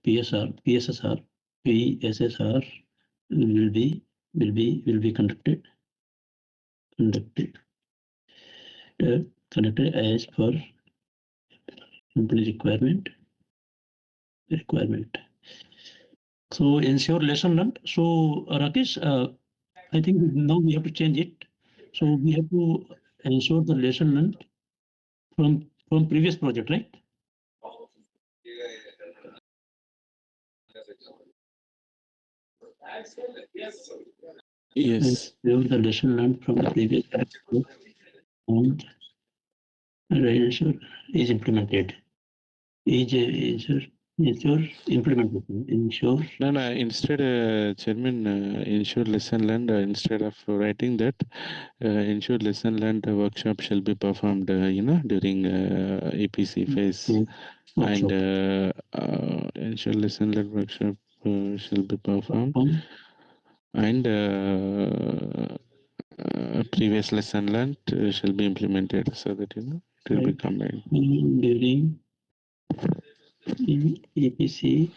PSSR will be conducted as per company requirement. So ensure lesson learned. So Rakesh, I think now we have to change it. So we have to ensure the lesson learned from previous project, right? Yes. And the lesson learned from the previous project and ensure is implemented. Ensure implementation. Ensure. No. Instead, Chairman, ensure lesson learned. Instead of writing that, ensure lesson learned workshop shall be performed. During EPC phase, and ensure lesson learned workshop shall be performed, and previous lesson learned shall be implemented, so that it will be combined during EPC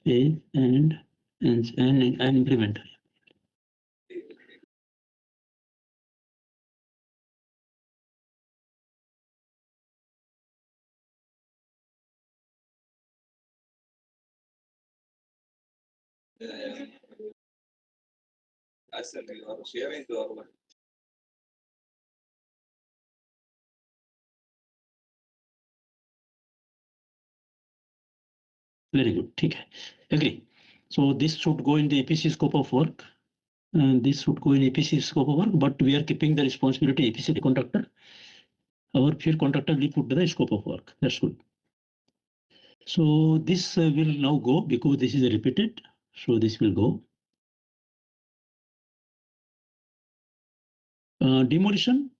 phase and implement. Very good. Okay. Agree. So this should go in the EPC scope of work. And this should go in EPC scope of work, but we are keeping the responsibility EPC contractor. Our field contractor will put the scope of work. That's good. So this will now go because this is repeated. So this will go. Demolition.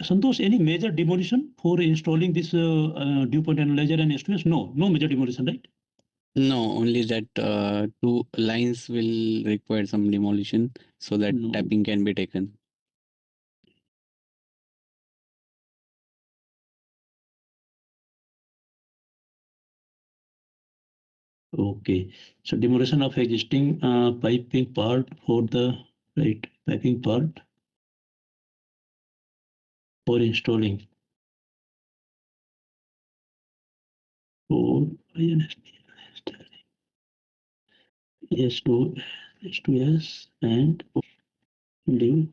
Santosh, any major demolition for installing this dew point analyzer and S2S? No major demolition, right? No, only that two lines will require some demolition so that tapping can be taken. Okay, so demolition of existing piping part for the piping part for installing for S2S and dew.